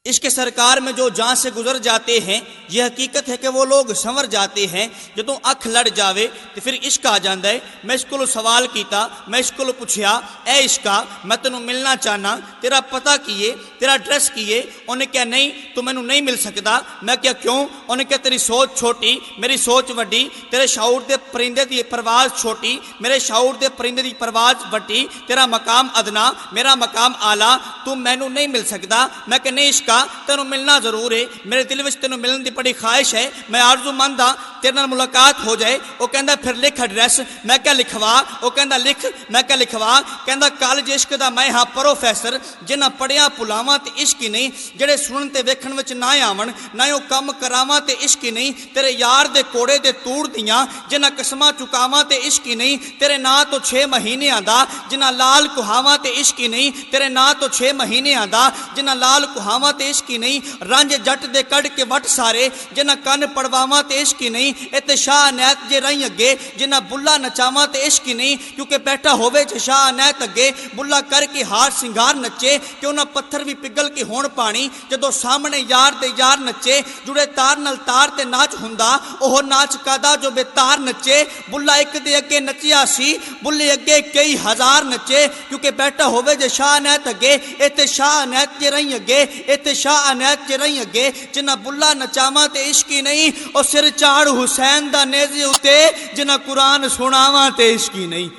इश्क सरकार में जो जान से गुजर जाते हैं, यह हकीकत है कि वो लोग संवर जाते हैं। जदों अख लड़ जावे तो फिर इश्क आ जाता है। मैं इस को सवाल किया, मैं इस को पूछया, ए इश्का मैं तेनों मिलना चाहना, तेरा पता की है, तेरा एड्रैस की है। उन्हें क्या नहीं, तू मैनू नहीं मिल सकता। मैं क्या क्यों? उन्हें क्या तेरी सोच छोटी, मेरी सोच वड्डी, तेरे शाऊर के परिंदे की परवाज छोटी, मेरे शाऊर के परिंदे की परवाज वड्डी, तेरा मकाम अदना, मेरा मकाम आला, तू मैनू नहीं मिल सकता। मैं क्या नहीं इश्का तेनों मिलना जरूर है, मेरे दिल में तेनों मिलने की बड़ी ख्वाहिश है, मैं आरजूमंद हाँ तेरे नाल मुलाकात हो जाए। वो कहता फिर लिख एड्रैस। मैं क्या लिखवा? वो कहता लिख। मैं क्या लिखवा? कहता कॉलेज इश्क का मैं हाँ प्रोफैसर, जिन्हें पढ़िया पुलावा तो इश्क ही नहीं, जेडे सुनन ते वेखण विच ना आवन, ना वो कम करावा तो इश्क ही नहीं, तेरे यार दे कोड़े ते तूड़ दियाँ जिन्हें कसमां चुकावा तो इश्क ही नहीं, तेरे ना तो 6 महीने आंदा जिन्हें लाल कुहावा तो इश्क ही नहीं, तेरे ना तो 6 महीने आंदा जिन्हें लाल कुहावा तो इश्क ही नहीं, रंज जट दे कड़ के वट सारे जिन्हें कन पड़वावा तो इश्क ही नहीं, इत्ते शाह नैत जे रही अगे जिन्हें बुला नचावा तो इश्क ही नहीं। क्योंकि बैठा होवे जे शाह नैत अगे बुला करके हार सिंगार नचे, क्यों ना पत्थर भी पिघल के होण पानी, जदों सामने यार दे यार नचे, जुड़े तार नाल तार ते नाच हुंदा, ओह नाच कादा जो बेतार नचे। बुला एक दे अगे नचिया सी, बुले अगे कई हजार नचे, क्योंकि बैठा होवे जे शाह नैत अगे, इत्ते शाह नैत जे रही अगे, इत्ते शाह नैत जे रही अगे जिन्हें बुला नचावा ते इश्क ही नहीं, और सिर चाड़ हुसैन दा नेज़े उते जिन्हें कुरान सुनावा ते इश्क ही नहीं,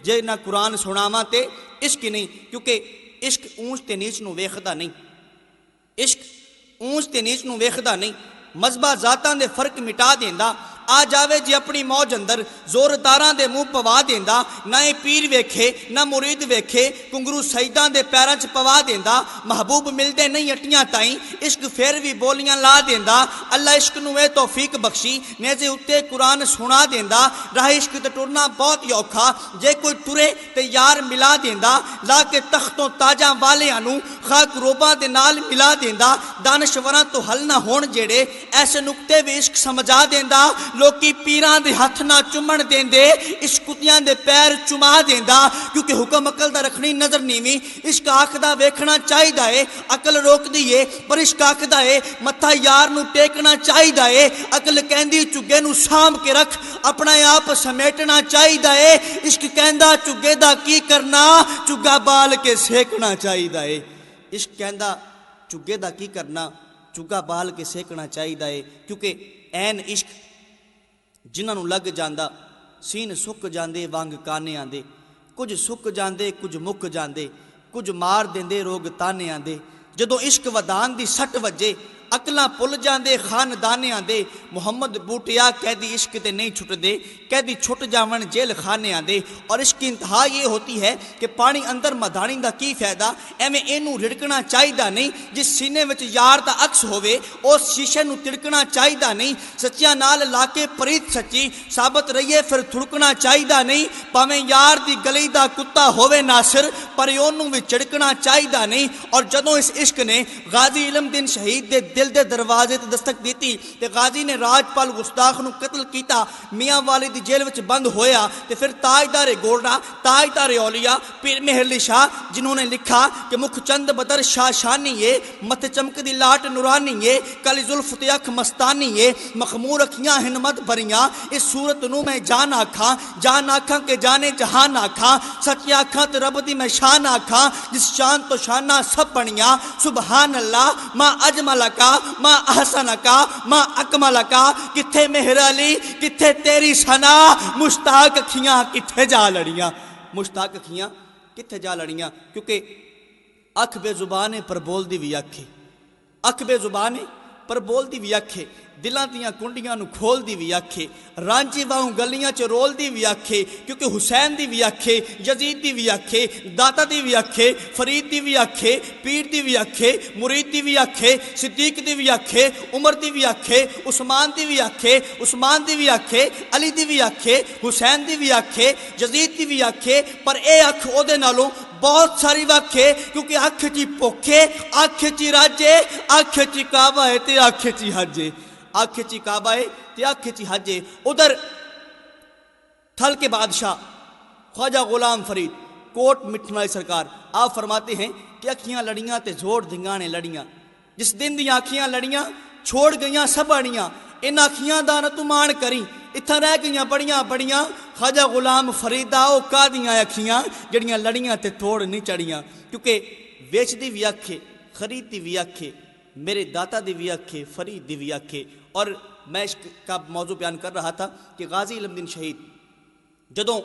जिन्हें कुरान सुनावा ते इश्क ही नहीं। क्योंकि इश्क ऊंच ते नीच नूं वेखदा नहीं, इश्क ऊंच ते नीच नूं वेखदा नहीं, मजहबा जातां दे फर्क मिटा देंदा। आ जावे जी अपनी मौज अंदर जोरदारां दे मुंह पवा देंदा, ना ही पीर वेखे ना मुरीद वेखे, कुंगरू सईदां दे पैरां च पवा देंदा। महबूब मिलदे नहीं अटियां ताई, इश्क फिर भी बोलियां ला देंदा। अल्लाह इश्क नूं ए तौफीक बख्शी, नेज़े उत्ते कुरान सुना देंदा। राह इश्क ते टुरना बहुत ही औखा, जे कोई टुरे ते यार मिला देंदा, ला के तख्तों ताजां वालियां नूं खाक रोबां दे नाल मिला देंदा। दानश्वरां तो हल ना होण जेड़े ऐसे नुक्ते भी इश्क समझा देंदा। लोकी पीरां दे हथ ना चुमण देंदे, इश्क कुत्तियां दे पैर चुमा देंदा। क्योंकि हुक्म अकल दा रखनी नजर नीवी, इश्क आखदा वेखना चाहिदा है, अकल रोकदी है पर इश्क आखदा है मत्था यार नूं टेकना चाहिदा है। अकल कहंदी चुगे नूं सांभ के रख, अपना आप समेटना चाहिदा है। इश्क कहंदा चुगे दा की करना, चुगा बाल के सेकना चाहिदा है। इश्क कहंदा चुगे दा की करना, चुगा बाल के सेकना चाहिदा है। क्योंकि ऐन इश्क जिन्हों लग जाता, सीन सुक जाते वांग काने आंदे, कुछ सुक जाते कुछ मुक जाते, कुछ मार देंदे रोग ताने आंदे। जदों इश्क वदान दी सट वजे अकलां भुल जाते खानदाने आंदे। मुहम्मद बूटिया कैदी इश्क ते नहीं छुटते, कैदी छुट जावन जेल खाने आंदे। और इश्क की इंतहा ये होती है कि पानी अंदर मधानी का की फायदा, एवें इनू रिड़कना चाहिए नहीं। जिस सीने में यार का अक्स होवे उस शीशे नू तिड़कना चाहिए नहीं। सच्चिया नाल लाके प्रीत सच्ची साबित रहीए फिर थुड़कना चाहिए नहीं। भावें यार की गली का कुत्ता होवे नासिर, पर ओनू भी चिड़कना चाहिए नहीं। और जदों इस इश्क ने गाजी इलमदीन शहीद दे दिल दे दरवाजे ते दस्तक दी ते गाजी ने राजपाल गुस्ताख नूं कतल किया, मियाँ वाली दी जेल विच बंद होया। ते फिर ताजदारे गोरडा ताजदारे औलिया पीर मेहरली शाह जिन्होंने लिखा कि मुख चंद बदर शाशानी है, मत चमकदी लाट नूरानी है, कली जुल्फ ते अख मस्तानी है, मखमूर अखियां हिनमत भरियां, इस सूरत नूं मैं जान आखा के जाने जहान आखा, सच्ची आखा ते रब दी मैं शान आखा, जिस शान तो शाना सब बनिया। सुबहान अल्लाह मां अजमल का मां अहसन का मां अकमल का, किथे मेहर अली किथे तेरी सना, मुश्ताक अखियां किथे जा लड़ियां, मुश्ताक अखियां किथे जा लड़ियां। क्योंकि अख बेजुबान है पर बोलदी भी अखे, अख बेजुबान है पर बोलदी भी अखे, दिलों दियां कुंडियां नूं खोलदी भी आखे, रांझी वांगू गलियां च रोलदी भी आखे। क्योंकि हुसैन दी भी आखे, यजीद दी भी आखे, दाता दी भी आखे, फरीद दी भी आखे, पीर दी भी आखे, मुरीद दी भी आखे, सिद्दीक दी भी आखे, उमर दी भी आखे, उस्मान दी भी आखे, उस्मान दी भी आखे, अली दी भी आखे, हुसैन दी भी आखे, यजीद दी भी आखे। पर यह अख ओदे नालों बहुत सारी वाखे। क्योंकि अख ची भुखे, अख ची राजे, अख ची काबा है ते अख ची हजे, अख ची काबा है ते अख ची हजे। उधर थल के बादशाह ख्वाजा गुलाम फरीद कोट मिठन वाली सरकार आप फरमाते हैं कि अखियां लड़ियां ते जोड़ धिंगाने लड़ियां, जिस दिन दी अखियां लड़ियां छोड़ गईयां सब अड़ियां, इन अखियां दा न तू मान करी, इत्थां रह गईयां बड़ियां बड़ियां, ख्वाजा गुलाम फरीदा ओ कादियां अखियां जड़ियां लड़ियां ते तोड़ नहीं चढ़ियां। क्योंकि वेचदी भी अखे, खरीदती भी अखे, मेरे दाता दी भी अखे, फरीद दी भी अखे। और मैं इसका मौजू बयान कर रहा था कि गाजी इल्मुद्दीन शहीद जदों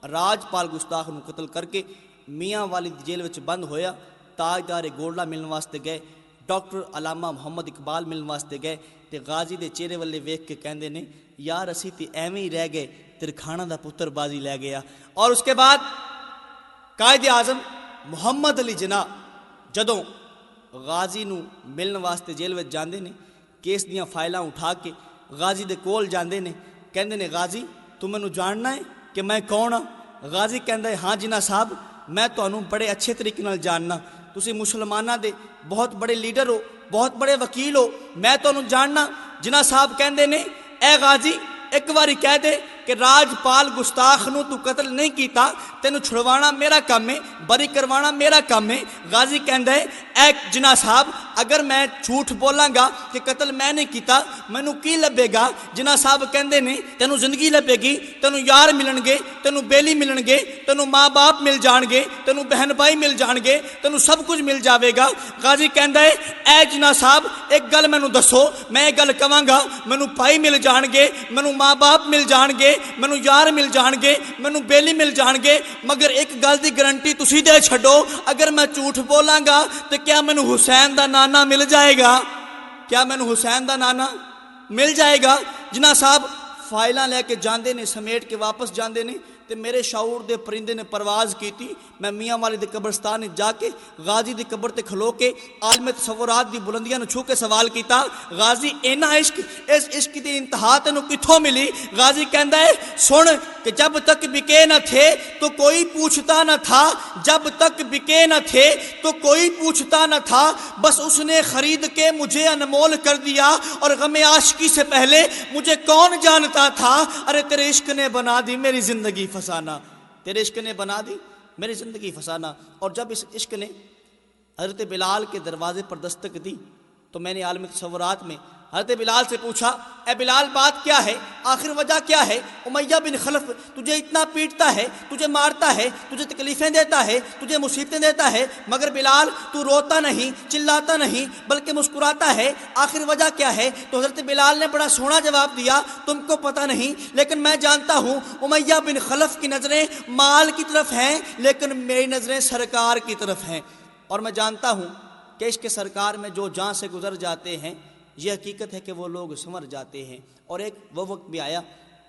राजपाल गुस्ताख नूं कतल करके मियाँ वाली जेल विच बंद होया, ताजदार गोल्डा मिलने वास्ते गए, डॉक्टर अलामा मुहम्मद इकबाल मिलने वास्ते गए, तो गाजी के चेहरे वाले वेख के कहते हैं यार असी तो एवं ही रह गए, तेरे खाना का पुत्र बाजी लै गया। और उसके बाद कायदे आजम मुहम्मद अली जिन्ना जदों गाजी नूं मिलने वास्ते जेल में जाते हैं, केस दियाँ फाइलां उठा के गाजी दे कोल जाते हैं, कहते हैं गाजी तू मैनू जानना है कि मैं कौन हाँ? गाजी कहता है हाँ जिन्ना साहब मैं तुहानू बड़े अच्छे तरीके नाल जानना, तुसी मुसलमाना दे बहुत बड़े लीडर हो, बहुत बड़े वकील हो, मैं तुहानू जानना। जिन्ना साहब कहते ने ए गाजी एक बारी कह दे कि राजपाल गुस्ताख नूं तू कतल नहीं किया, तेनू छुड़वाना मेरा काम है, बरी करवाना मेरा काम है। गाजी कहता है ए जिन्ना साहब अगर मैं झूठ बोलांगा कि कतल मैं नहीं किया मैनू की लभेगा? जिन्ना साहब कहते ने तेनू जिंदगी लभेगी, तेनू यार मिलणगे, तेनू बेली मिलणगे, तेनू माँ बाप मिल जाणगे, तेनू बहन भाई मिल जाणगे, तेनू सब कुछ मिल जाएगा। गाजी कहता है ए जिन्ना साहब एक गल मैनू दसो, मैं एक गल कवांगा, मैनू भाई मिल जाणगे, मैनू माँ बाप मिल जाणगे, मैनू यार मिल जाणगे, मैनू बेली मिल जाणगे, मगर एक गल की गारंटी तुसी दे छड्डो, अगर मैं झूठ बोलांगा तो क्या मैनू हुसैन दा नाना मिल जाएगा? क्या मैनू हुसैन दा नाना मिल जाएगा? जिन्ना साहब फाइलां लैके जाते ने, समेट के वापस जाते ने, तो मेरे शऊर दे परिंदे ने परवाज़ की थी। मैं मियाँ वाले दे कब्रस्तान जाके गाजी की कब्र ते खलो के आलम तसव्वुरात दी बुलंदियां नूं छू के सवाल किया, गाजी इन्ना इश्क इस इश्क की इंतहा तेनू कित्थों मिली? गाजी कहता है सुन कि जब तक बिके न थे तो कोई पूछता न था, जब तक बिके न थे तो कोई पूछता न था, बस उसने खरीद के मुझे अनमोल कर दिया और गमे आशिकी से पहले मुझे कौन जानता था। अरे तेरे इश्क ने बना दी मेरी जिंदगी फसाना, तेरे इश्क ने बना दी मेरी ज़िंदगी फसाना। और जब इस इश्क ने हज़रत बिलाल के दरवाज़े पर दस्तक दी तो मैंने आलम तसव्वुरात में हज़रत बिलाल से पूछा, ए बिलाल बात क्या है, आखिर वजह क्या है? उमैया बिन खलफ तुझे इतना पीटता है, तुझे मारता है, तुझे तकलीफ़ें देता है, तुझे मुसीबतें देता है, मगर बिलाल तू रोता नहीं, चिल्लाता नहीं, बल्कि मुस्कुराता है, आखिर वजह क्या है? तो हज़रत बिलाल ने बड़ा सोहना जवाब दिया, तुमको पता नहीं लेकिन मैं जानता हूँ उमैया बिन खलफ की नज़रें माल की तरफ हैं, लेकिन मेरी नज़रें सरकार की तरफ हैं। और मैं जानता हूँ कि इसके सरकार में जो जहाँ से गुजर जाते हैं ये हकीकत है कि वो लोग संवर जाते हैं। और एक वो वक्त भी आया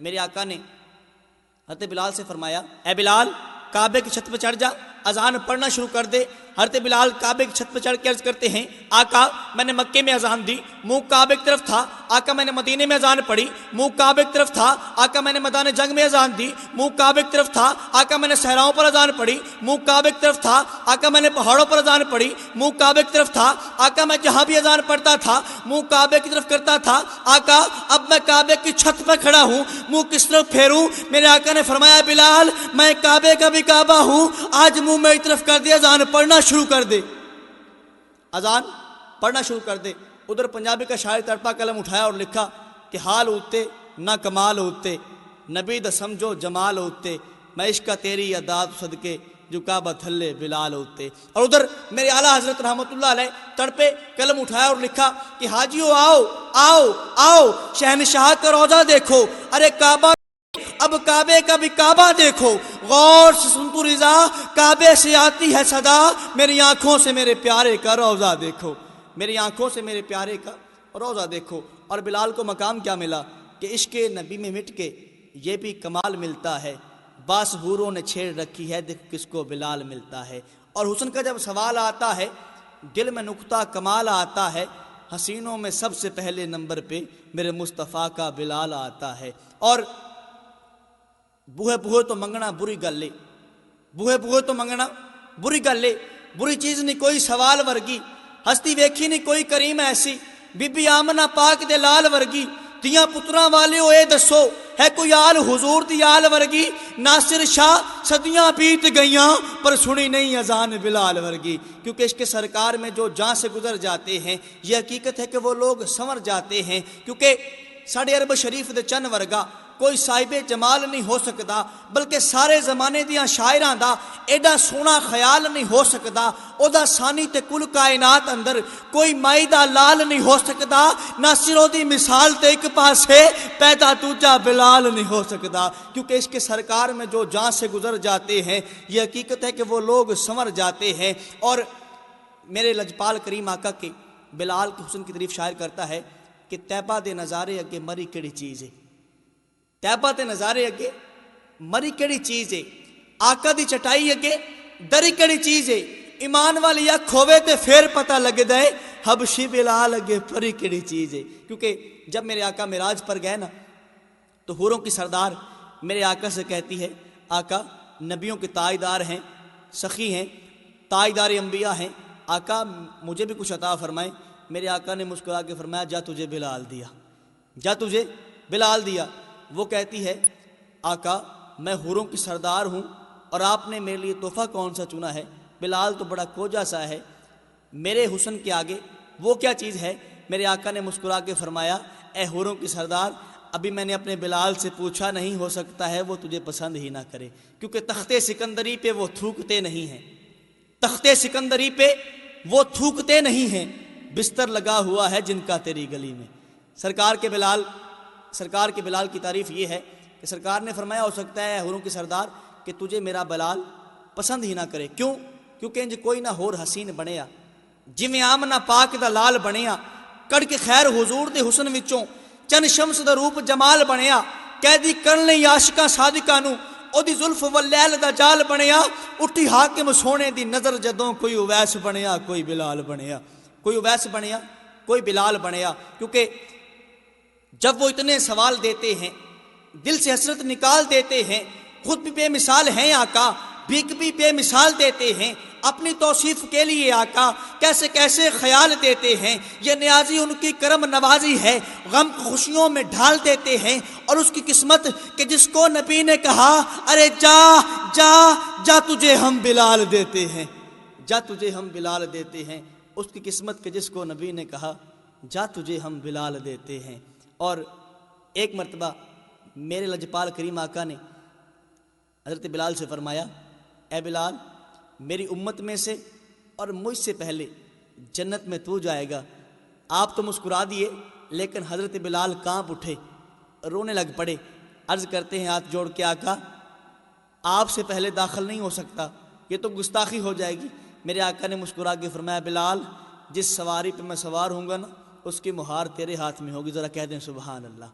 मेरे आका ने हज़रत बिलाल से फरमाया, ए बिलाल काबे की छत पर चढ़ जा, अजान पढ़ना शुरू कर दे। हज़रत बिलाल काबे की छत पर चढ़ के अर्ज करते हैं, आका मैंने मक्के में अजान दी, मुंह काबे की तरफ था, आका मैंने मदीने में अजान पढ़ी, मुंह काबे की तरफ था, आका मैंने मैदान जंग में अजान दी, मुंह काबे की तरफ था, आका मैंने सहराओं पर अजान पढ़ी, मुंह काबे की तरफ था, आका मैंने पहाड़ों पर अजान पढ़ी, मुंह काबे की तरफ था, आका मैं जहाँ भी अजान पढ़ता था मुंह काबे की तरफ करता था। आका अब मैं काबे की छत पर खड़ा हूँ, मुंह किस तरफ फेरूँ? मेरे आका ने फरमाया, बिलाल मैं काबे का भी काबा हूँ, आज मुंह मेरी तरफ कर दे, अजान पढ़ना शुरू कर दे, अजान पढ़ना शुरू कर दे। उधर पंजाबी का शायर तड़पा कलम उठाया और लिखा कि हाल होते ना कमाल होते, नबी द समझो जमाल होते, मैं इश्का तेरी अदात सदके जो काबा थल्ले बिलाल होते। और उधर मेरे आला हजरत रहमतुल्लाह अलैह तड़पे कलम उठाया और लिखा कि हाजियो आओ आओ आओ शहनशाह का रोजा देखो, अरे काबा अब काबे का भी काबा देखो, गौर से सुन तू रिजा काबे से आती है सदा, मेरी आंखों से मेरे प्यारे का रोजा देखो, मेरी आंखों से मेरे प्यारे का रोजा देखो। और बिलाल को मकाम क्या मिला कि इश्क नबी में मिट के ये भी कमाल मिलता है, बास हूरों ने छेड़ रखी है देख किसको बिलाल मिलता है। और हुस्न का जब सवाल आता है दिल में नुक्ता कमाल आता है, हसीनों में सबसे पहले नंबर पे मेरे मुस्तफ़ा का बिलाल आता है। और बूहे बूहे तो मंगना बुरी गल है, बूहे बूहे तो मंगना बुरी गल है, बुरी चीज़ नहीं कोई सवाल वर्गी, हस्ती वेखी नहीं कोई करीम ऐसी, बीबी आमना पाक दे लाल वर्गी, तियां पुत्रां वाले हो ए दसो है कोई आल हुजूर दी आल वर्गी। नासिर शाह सदियां बीत गईयां पर सुनी नहीं अजान बिलाल वर्गी। क्योंकि इसके सरकार में जो जहाँ से गुजर जाते हैं ये हकीकत है कि वो लोग संवर जाते हैं। क्योंकि साढ़े अरब शरीफ दे चन वर्गा कोई साहिबे जमाल नहीं हो सकता, बल्कि सारे जमाने दियां शायरां दा एडा सोहना ख्याल नहीं हो सकता। ओदा सानी ते कुल कायनात अंदर कोई माई दा लाल नहीं हो सकता। नासिरों दी मिसाल ते एक पासे पैदा दूजा बिलाल नहीं हो सकता। क्योंकि इसके सरकार में जो जहाँ से गुजर जाते हैं ये हकीकत है कि वो लोग संवर जाते हैं। और मेरे लजपाल करीम आका के बिलाल के हुस्न की तारीफ शायर करता है कि तैबा दे नज़ारे अगे मरी केड़ी चीज़ है। तैबा दे नज़ारे अगे मरी केड़ी चीज़ है। आका दी चटाई अगे दरी केड़ी चीज़ है। ईमान वाली अख होवे ते फिर पता लगदा है हबशी बिलाल अगे परी केड़ी चीज़ है। क्योंकि जब मेरे आका मिराज पर गए ना तो हूरों की सरदार मेरे आका से कहती है, आका नबियों के ताजदार हैं, सखी हैं, ताजदार अंबिया हैं, आका मुझे भी कुछ अता फरमाएं। मेरे आका ने मुस्कुरा के फरमाया, जा तुझे बिलाल दिया, जा तुझे बिलाल दिया। वो कहती है, आका मैं हुरों की सरदार हूँ और आपने मेरे लिए तोहफा कौन सा चुना है। बिलाल तो बड़ा कोजा सा है, मेरे हुस्न के आगे वो क्या चीज़ है। मेरे आका ने मुस्कुरा के फरमाया, ए हुरों की सरदार, अभी मैंने अपने बिलाल से पूछा नहीं, हो सकता है वो तुझे पसंद ही ना करे। क्योंकि तख्ते सिकंदरी पे वो थूकते नहीं हैं, तख्ते सिकंदरी पे वो थूकते नहीं हैं। बिस्तर लगा हुआ है जिनका तेरी गली में। सरकार के बिलाल की तारीफ ये है कि सरकार ने फरमाया, हो सकता है हुरों की सरदार कि तुझे मेरा बिलाल पसंद ही ना करे। क्यों? क्योंकि इंज कोई ना होर हसीन बनिया जिवें आमना पाक दा लाल बनिया। कड़ के खैर हुजूर दे हुस्न विचों चन शम्स दा रूप जमाल बनिया। कैदी करन लई आशिकां सादिकां नूं ओदी जुल्फ वलैल दा जाल बनिया। उठी हाकिम सोने दी नज़र जदों कोई उवैस बनिया, कोई बिलाल बनिया, कोई उवैस बनिया, कोई बिलाल बनिया। क्योंकि जब वो इतने सवाल देते हैं, दिल से हसरत निकाल देते हैं, खुद भी बेमिसाल हैं आका, भीख भी बेमिसाल देते हैं, अपनी तौसीफ के लिए आका कैसे कैसे ख्याल देते हैं। ये न्याजी उनकी करम नवाजी है, गम खुशियों में ढाल देते हैं। और उसकी किस्मत कि जिसको नबी ने कहा, अरे जा जा जा तुझे हम बिलाल देते हैं, जा तुझे हम बिलाल देते हैं। उसकी किस्मत के जिसको नबी ने कहा, जा तुझे हम बिलाल देते हैं। और एक मरतबा मेरे लजपाल करीम आका ने हज़रत बिलाल से फरमाया, ए बिलाल, मेरी उम्मत में से और मुझसे पहले जन्नत में तू जाएगा। आप तो मुस्कुरा दिए, लेकिन हज़रत बिलाल कांप उठे, रोने लग पड़े। अर्ज़ करते हैं हाथ जोड़ के, आका आपसे पहले दाखिल नहीं हो सकता, ये तो गुस्ताखी हो जाएगी। मेरे आका ने मुस्कुरा के फरमाया, बिलाल जिस सवारी पे मैं सवार हूँगा ना, उसकी मुहार तेरे हाथ में होगी, ज़रा कह दें सुबहान अल्लाह।